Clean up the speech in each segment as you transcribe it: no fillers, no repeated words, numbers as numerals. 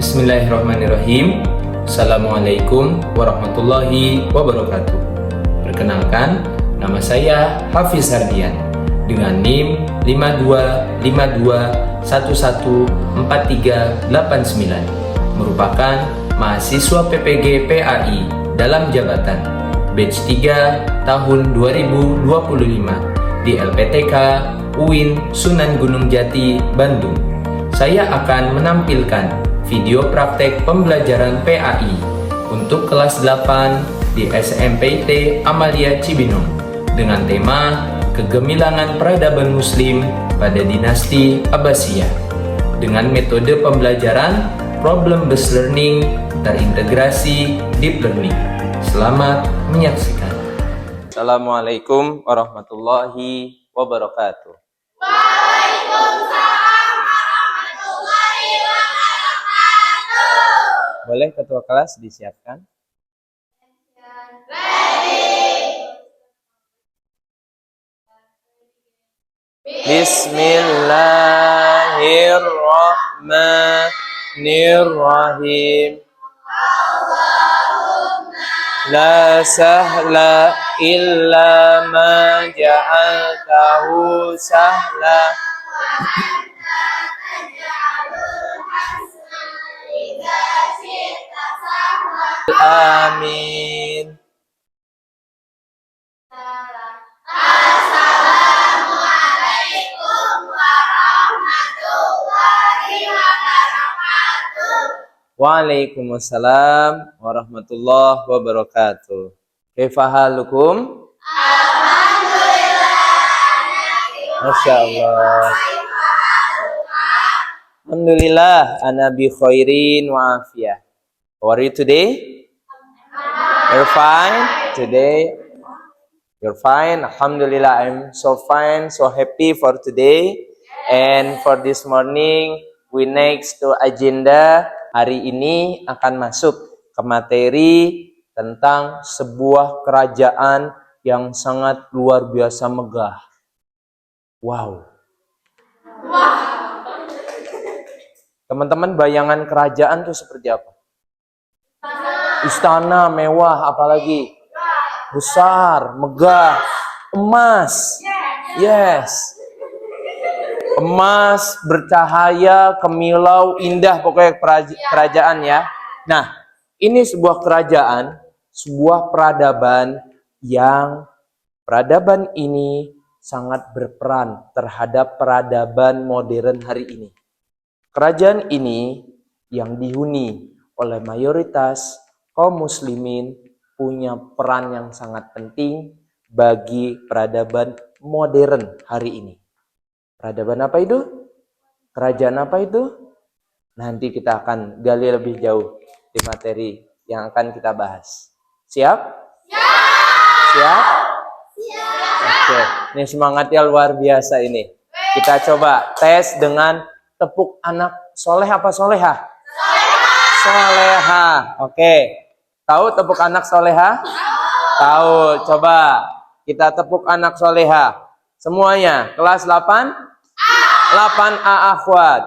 Bismillahirrahmanirrahim. Assalamualaikum warahmatullahi wabarakatuh. Perkenalkan, nama saya Hafiz Hardian dengan NIM 5252114389, merupakan mahasiswa PPG PAI dalam jabatan batch 3 tahun 2025 di LPTK UIN Sunan Gunung Jati, Bandung. Saya akan menampilkan video praktek pembelajaran PAI untuk kelas 8 di SMPT Amalia Cibinong dengan tema Kegemilangan Peradaban Muslim pada Dinasti Abbasiyah dengan metode pembelajaran problem based learning terintegrasi deep learning. Selamat menyaksikan. Assalamualaikum warahmatullahi wabarakatuh. Boleh ketua kelas disiapkan? Bismillahirrahmanirrahim. La sahla illa ma ja'altahu sahla. Amin. Assalamualaikum warahmatullahi wabarakatuh. Waalaikumsalam warahmatullahi wabarakatuh. Kaifa halukum? Alhamdulillah. Masya Allah. Alhamdulillah, ana bi khairin wa afiyah. How are you today? You're fine today? You're fine? Alhamdulillah, I'm so fine, so happy for today. And for this morning, we next to agenda. Hari ini akan masuk ke materi tentang sebuah kerajaan yang sangat luar biasa megah. Wow. Teman-teman, bayangan kerajaan itu seperti apa? Istana mewah, apalagi besar, megah, emas. Yes. Emas, bercahaya, kemilau, indah, pokoknya kerajaan ya. Nah, ini sebuah kerajaan, sebuah peradaban yang peradaban ini sangat berperan terhadap peradaban modern hari ini. Kerajaan ini yang dihuni oleh mayoritas kaum muslimin punya peran yang sangat penting bagi peradaban modern hari ini. Peradaban apa itu? Kerajaan apa itu? Nanti kita akan gali lebih jauh di materi yang akan kita bahas. Siap? Siap? Oke, ini semangatnya luar biasa ini. Kita coba tes dengan tepuk anak soleh apa soleha? Soleha. Oke. Tahu tepuk anak soleha? Tahu. Coba kita tepuk anak soleha. Semuanya. Kelas 8? 8A akhwat.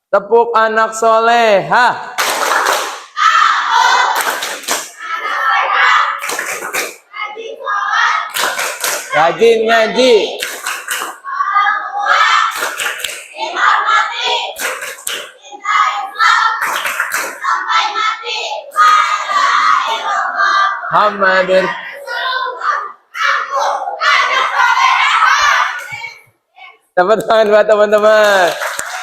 Tepuk anak soleha. Rajin ngaji. Muhammadur. Tepuk tangan buat teman-teman.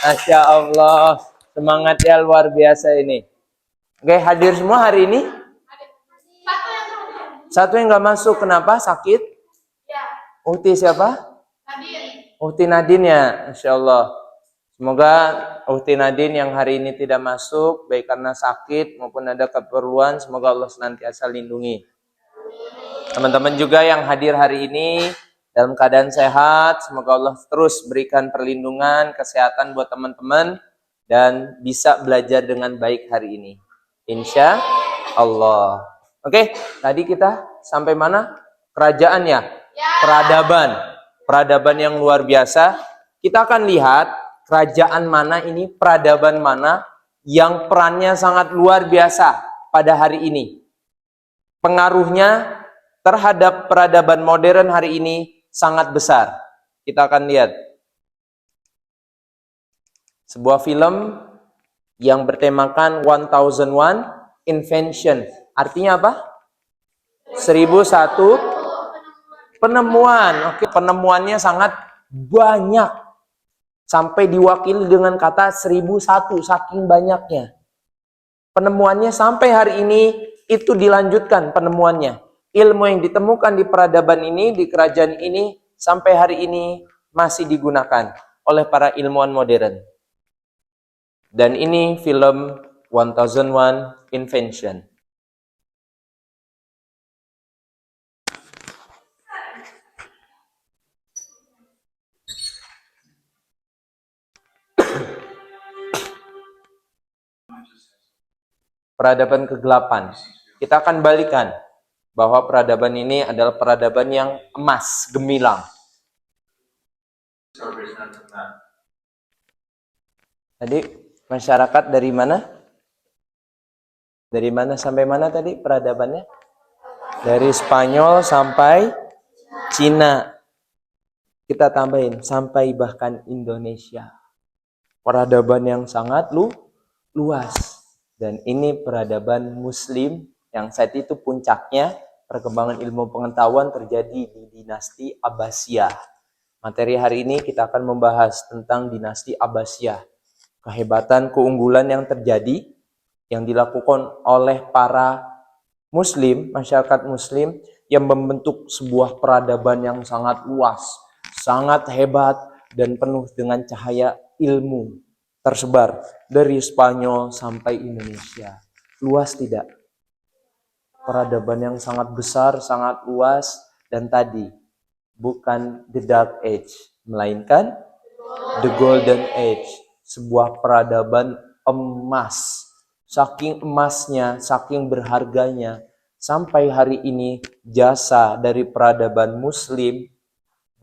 Masya Allah, semangatnya luar biasa ini. Oke, hadir semua hari ini? Satu yang nggak masuk, kenapa? Sakit? Uhti siapa? Uhti Nadine ya, Masya Allah. Semoga Uhti Nadine yang hari ini tidak masuk, baik karena sakit maupun ada keperluan, semoga Allah senantiasa lindungi. Teman-teman juga yang hadir hari ini dalam keadaan sehat, semoga Allah terus berikan perlindungan, kesehatan buat teman-teman dan bisa belajar dengan baik hari ini. Insya Allah. Oke, tadi kita sampai mana? Kerajaan ya? Peradaban. Peradaban yang luar biasa. Kita akan lihat kerajaan mana ini, peradaban mana yang perannya sangat luar biasa pada hari ini. Pengaruhnya terhadap peradaban modern hari ini sangat besar. Kita akan lihat sebuah film yang bertemakan 1001 Invention. Artinya apa? 1001 penemuan. Oke, penemuannya sangat banyak. Sampai diwakili dengan kata 1001, saking banyaknya. Penemuannya sampai hari ini itu dilanjutkan penemuannya. Ilmu yang ditemukan di peradaban ini, di kerajaan ini, sampai hari ini masih digunakan oleh para ilmuwan modern. Dan ini film 1001 Invention. Peradaban kegelapan. Kita akan balikan bahwa peradaban ini adalah peradaban yang emas, gemilang. Tadi masyarakat dari mana? Dari mana sampai mana tadi peradabannya? Dari Spanyol sampai Cina. Kita tambahin sampai bahkan Indonesia. Peradaban yang sangat luas. Dan ini peradaban Muslim yang saat itu puncaknya perkembangan ilmu pengetahuan terjadi di dinasti Abbasiyah. Materi hari ini kita akan membahas tentang dinasti Abbasiyah. Kehebatan, keunggulan yang terjadi, yang dilakukan oleh para Muslim, masyarakat Muslim, yang membentuk sebuah peradaban yang sangat luas, sangat hebat, dan penuh dengan cahaya ilmu. Tersebar dari Spanyol sampai Indonesia. Luas tidak? Peradaban yang sangat besar, sangat luas, dan tadi bukan the dark age, melainkan the golden age. Sebuah peradaban emas. Saking emasnya, saking berharganya, sampai hari ini jasa dari peradaban Muslim,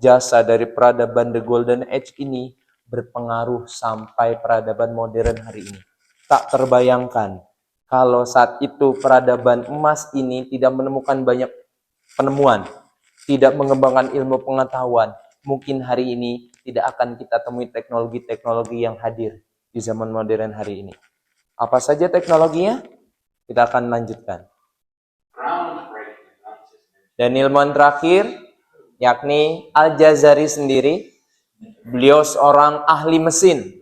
jasa dari peradaban the golden age ini berpengaruh sampai peradaban modern hari ini. Tak terbayangkan kalau saat itu peradaban emas ini tidak menemukan banyak penemuan, tidak mengembangkan ilmu pengetahuan, mungkin hari ini tidak akan kita temui teknologi-teknologi yang hadir di zaman modern hari ini. Apa saja teknologinya? Kita akan lanjutkan. Dan ilmuwan terakhir, yakni Al-Jazari sendiri. Beliau seorang ahli mesin.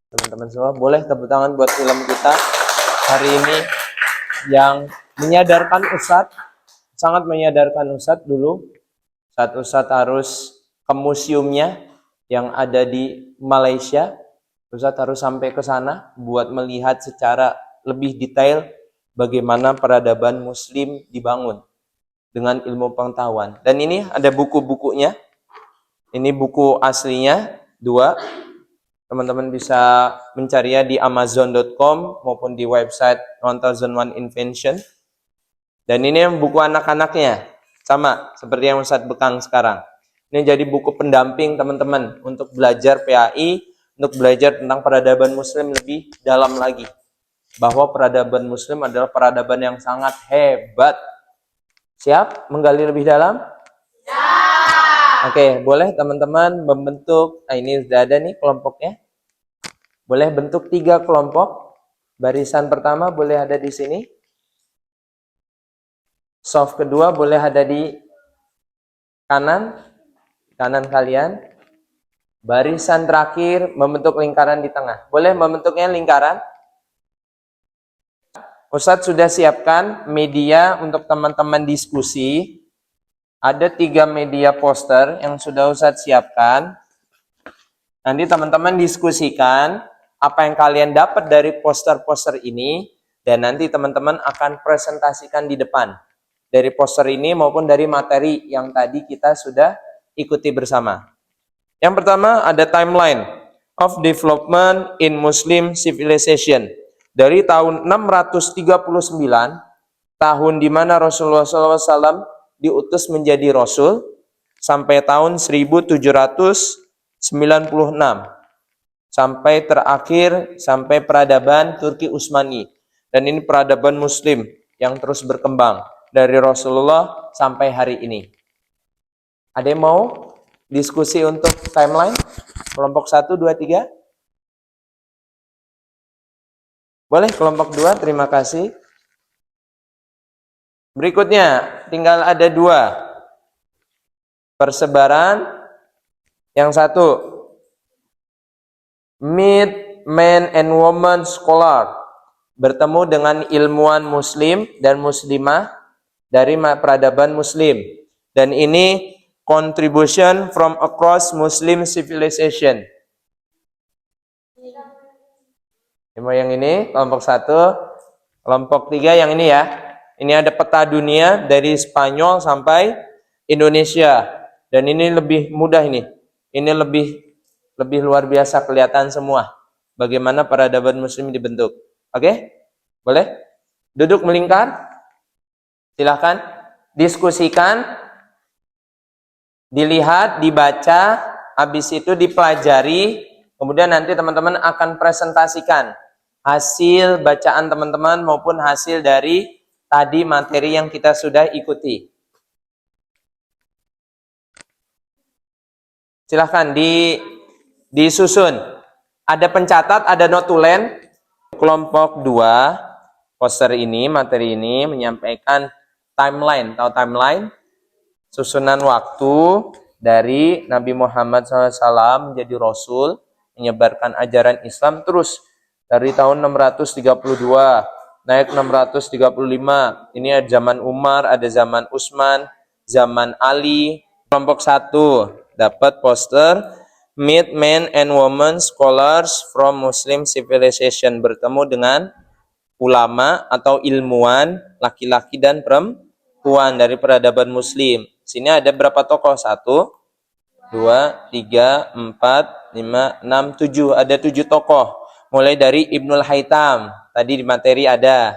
Teman-teman semua, boleh tepuk tangan buat film kita hari ini yang menyadarkan Ustadz, sangat menyadarkan Ustadz dulu. Saat Ustadz harus ke museumnya yang ada di Malaysia, Ustadz harus sampai ke sana buat melihat secara lebih detail bagaimana peradaban Muslim dibangun dengan ilmu pengetahuan. Dan ini ada buku-bukunya. Ini buku aslinya, 2. Teman-teman bisa mencarinya di Amazon.com maupun di website 1001 Invention. Dan ini buku anak-anaknya, sama seperti yang Ustadz Bekang sekarang. Ini jadi buku pendamping teman-teman untuk belajar PAI, untuk belajar tentang peradaban Muslim lebih dalam lagi. Bahwa peradaban Muslim adalah peradaban yang sangat hebat. Siap menggali lebih dalam? Oke, boleh teman-teman membentuk, nah ini sudah ada nih kelompoknya. Boleh bentuk 3 kelompok. Barisan pertama boleh ada di sini. Soft kedua boleh ada di kanan kalian. Barisan terakhir membentuk lingkaran di tengah. Boleh membentuknya lingkaran? Ustadz sudah siapkan media untuk teman-teman diskusi. Ada 3 media poster yang sudah Ustadz siapkan. Nanti teman-teman diskusikan apa yang kalian dapat dari poster-poster ini. Dan nanti teman-teman akan presentasikan di depan. Dari poster ini maupun dari materi yang tadi kita sudah ikuti bersama. Yang pertama ada timeline of development in Muslim civilization. Dari tahun 639, tahun di mana Rasulullah SAW diutus menjadi Rasul, sampai tahun 1796. sampai terakhir sampai peradaban Turki Utsmani. Dan ini peradaban Muslim yang terus berkembang dari Rasulullah sampai hari ini. Ada yang mau diskusi untuk timeline? Kelompok 1, 2, 3? Boleh kelompok 2, terima kasih. Berikutnya, tinggal ada 2. Persebaran. Yang 1, meet men and woman scholar. Bertemu dengan ilmuwan muslim dan muslimah dari peradaban muslim. Dan ini contribution from across Muslim civilization. Yang ini kelompok 1, kelompok 3 yang ini ya. Ini ada peta dunia dari Spanyol sampai Indonesia. Dan ini lebih mudah ini. Ini lebih luar biasa kelihatan semua. Bagaimana peradaban muslim dibentuk. Oke? Boleh? Duduk melingkar. Silahkan. Diskusikan. Dilihat, dibaca. Habis itu dipelajari. Kemudian nanti teman-teman akan presentasikan hasil bacaan teman-teman maupun hasil dari tadi materi yang kita sudah ikuti. Silahkan disusun. Ada pencatat, ada notulen. Kelompok 2, poster ini, materi ini menyampaikan timeline. Tahu timeline? Susunan waktu dari Nabi Muhammad SAW menjadi Rasul, menyebarkan ajaran Islam terus dari tahun 632 naik 635. Ini ada zaman Umar, ada zaman Utsman, zaman Ali. Kelompok 1 dapat poster meet men and women scholars from Muslim civilization, bertemu dengan ulama atau ilmuwan laki-laki dan perempuan dari peradaban muslim. Sini ada berapa tokoh? 1, 2, 3, 4, 5, 6, 7. Ada 7 tokoh. Mulai dari Ibnul Haytham. Tadi di materi ada.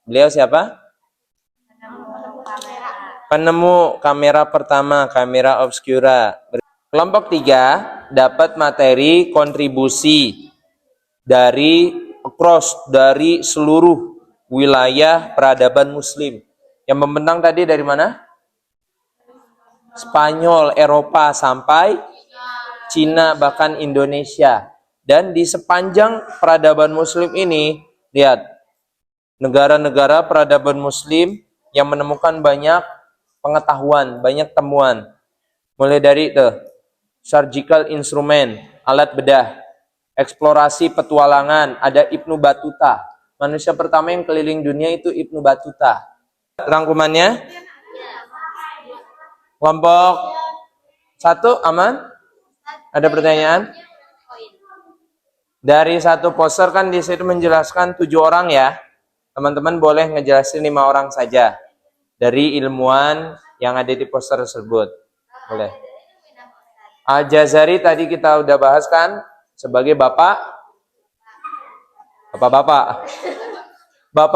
Beliau siapa? Penemu kamera pertama, kamera obscura. Kelompok 3 dapat materi kontribusi dari dari seluruh wilayah peradaban muslim. Yang membentang tadi dari mana? Spanyol, Eropa sampai Cina, bahkan Indonesia. Dan di sepanjang peradaban muslim ini, lihat, negara-negara peradaban muslim yang menemukan banyak pengetahuan, banyak temuan. Mulai dari surgical instrument, alat bedah, eksplorasi petualangan, ada Ibnu Battuta. Manusia pertama yang keliling dunia itu Ibnu Battuta. Rangkumannya? Kelompok 1 aman? Ada pertanyaan? Dari 1 poster kan di situ menjelaskan 7 orang ya. Teman-teman boleh ngejelasin 5 orang saja dari ilmuwan yang ada di poster tersebut. Boleh. Al-Jazari tadi kita udah bahas kan sebagai bapak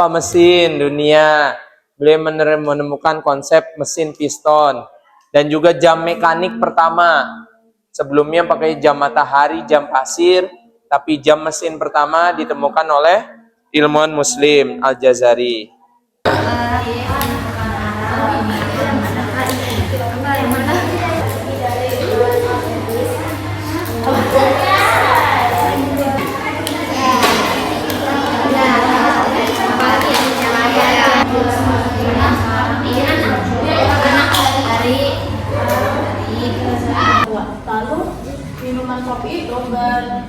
mesin dunia. Beliau menemukan konsep mesin piston dan juga jam mekanik pertama. Sebelumnya pakai jam matahari, jam pasir, tapi jam mesin pertama ditemukan oleh ilmuwan muslim Al-Jazari. Lalu minuman kopi itu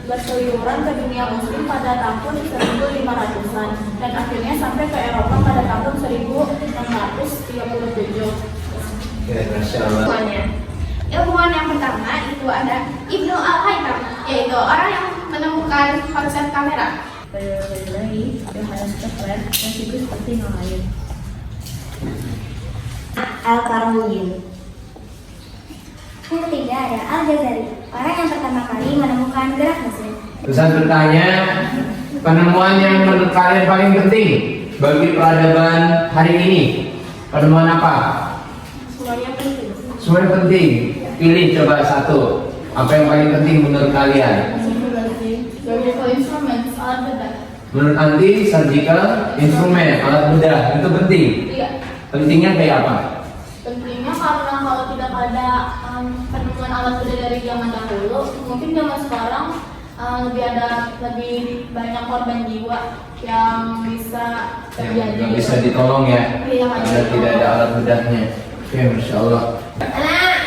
berseliweran ke dunia muslim pada tahun 1500-an dan akhirnya sampai ke Eropa pada tahun 1637. Ilmuwan yang pertama itu ada Ibnu Al-Haytham, yaitu orang yang menemukan konsep kamera. Lagi ada hal coklat dan siklus seperti yang lain. Al-Qarmuyin. Yang ketiga ada Al-Jazari, orang yang pertama kali menemukan gerak mesin. Terus bertanya, penemuan yang menurut kalian paling penting bagi peradaban hari ini, penemuan apa? Semuanya penting. Semuanya penting. Pilih coba 1. Apa yang paling penting menurut kalian? Sirkulasi. Menurut anti, surgical instrument, alat bedah itu penting. Iya. Pentingnya kayak apa? Pentingnya karena kalau tidak ada penemuan alat bedah dari zaman dahulu, mungkin zaman sekarang lebih banyak korban jiwa yang bisa terjadi. Nggak bisa ditolong ya, Iya, karena tidak ada alat bedahnya. Oke, masya Allah. Anak,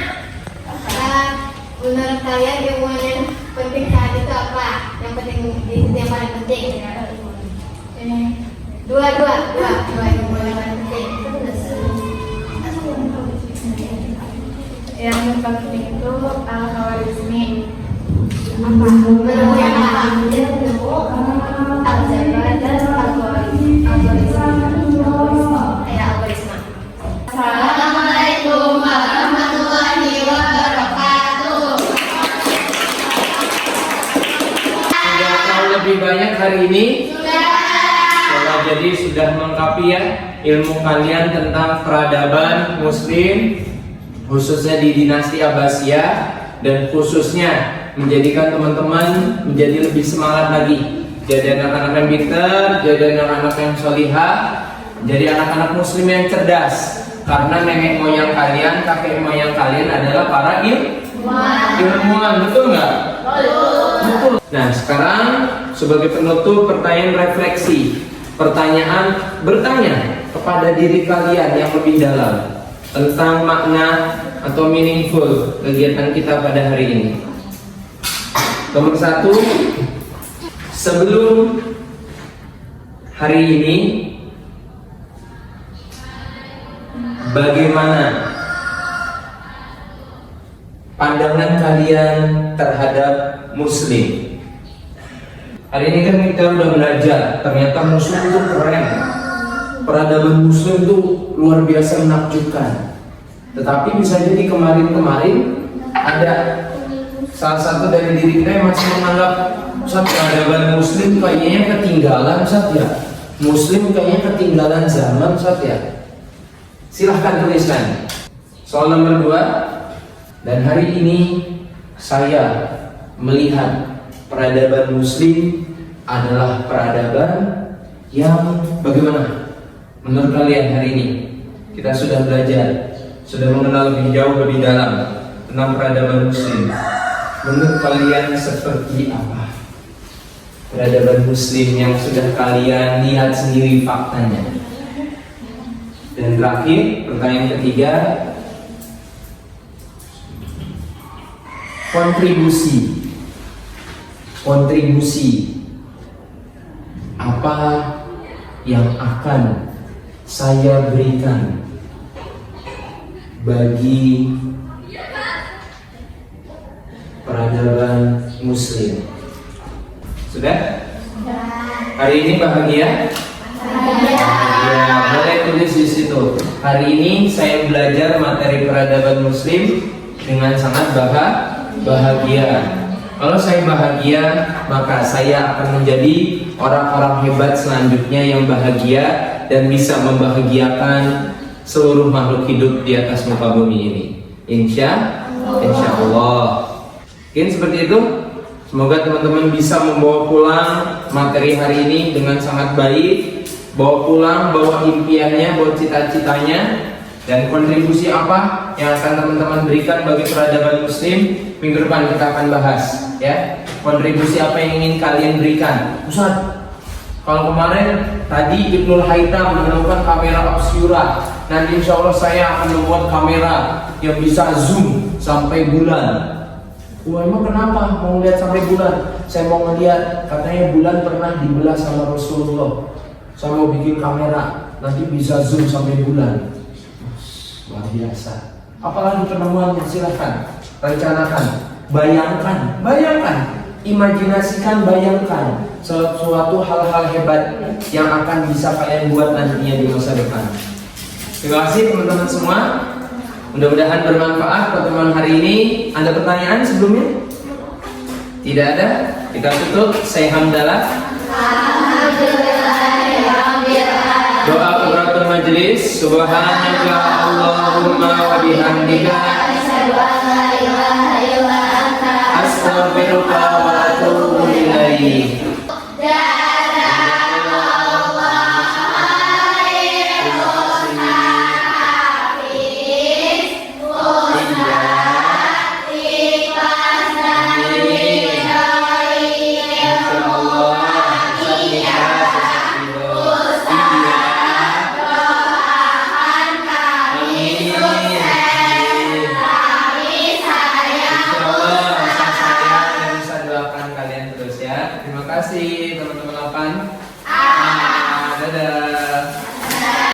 menurut kalian ilmu yang penting saat itu apa? Yang penting yang paling penting? Dua ilmu yang paling penting. Yang penting itu al-khawarizmi. Apa? Menurut yang apa? Aljabar dan algoritma. Assalamualaikum warahmatullahi wabarakatuh. Sudah tahu lebih banyak hari ini? Sudah. Jadi sudah melengkapi ya ilmu kalian tentang peradaban Muslim, khususnya di dinasti Abbasiyah, dan khususnya menjadikan teman-teman menjadi lebih semangat lagi, jadi anak-anak yang pintar, jadi anak-anak yang solihah, jadi anak-anak Muslim yang cerdas. Karena nenek moyang kalian, kakek moyang kalian adalah para ilmuwan, betul nggak? Betul. Nah, sekarang sebagai penutup pertanyaan refleksi, pertanyaan bertanya kepada diri kalian yang lebih dalam tentang makna atau meaningful kegiatan kita pada hari ini. Nomor 1, sebelum hari ini, bagaimana pandangan kalian terhadap Muslim? Hari ini kan kita udah belajar, ternyata Muslim itu keren. Peradaban Muslim itu luar biasa menakjubkan. Tetapi bisa jadi kemarin-kemarin ada salah satu dari diri kita yang masih menganggap Ustaz, peradaban Muslim kayaknya ketinggalan, Ustaz ya. Muslim kayaknya ketinggalan zaman, Ustaz ya. Silahkan tuliskan. Soal nomor 2, dan hari ini saya melihat peradaban Muslim adalah peradaban yang bagaimana? Menurut kalian hari ini kita sudah belajar, sudah mengenal lebih jauh, lebih dalam tentang peradaban Muslim. Menurut kalian seperti apa peradaban Muslim yang sudah kalian lihat sendiri faktanya? Dan terakhir, pertanyaan ketiga, kontribusi apa yang akan saya berikan bagi peradaban Muslim? Sudah? Hari ini bahagia? Ya, boleh tulis di situ. Hari ini saya belajar materi peradaban Muslim dengan sangat bahagia. Kalau saya bahagia, maka saya akan menjadi orang-orang hebat selanjutnya yang bahagia dan bisa membahagiakan seluruh makhluk hidup di atas muka bumi ini. Insya Allah. Mungkin seperti itu. Semoga teman-teman bisa membawa pulang materi hari ini dengan sangat baik. Bawa pulang, bawa impiannya, bawa cita-citanya, dan kontribusi apa yang akan teman-teman berikan bagi peradaban Muslim. Minggu depan kita akan bahas ya. Kontribusi apa yang ingin kalian berikan. Ustaz, kalau kemarin tadi Ibnul Haytham menemukan kamera obscura, nanti insya Allah saya akan membuat kamera yang bisa zoom sampai bulan. Wah, emang kenapa mau lihat sampai bulan? Saya mau ngeliat, katanya bulan pernah dibelah sama Rasulullah. Saya mau bikin kamera, nanti bisa zoom sampai bulan. Luar biasa. Apalagi penemuannya, silahkan rencanakan, bayangkan, imajinasikan, bayangkan suatu hal-hal hebat yang akan bisa kalian buat nantinya di masa depan. Terima kasih teman-teman semua. Mudah-mudahan bermanfaat pertemuan hari ini. Ada pertanyaan sebelumnya? Tidak ada? Kita tutup. Saya hamdalah. Doa kafaratul majelis. Subhanaka Allahumma wa bihamdika astaghfiruka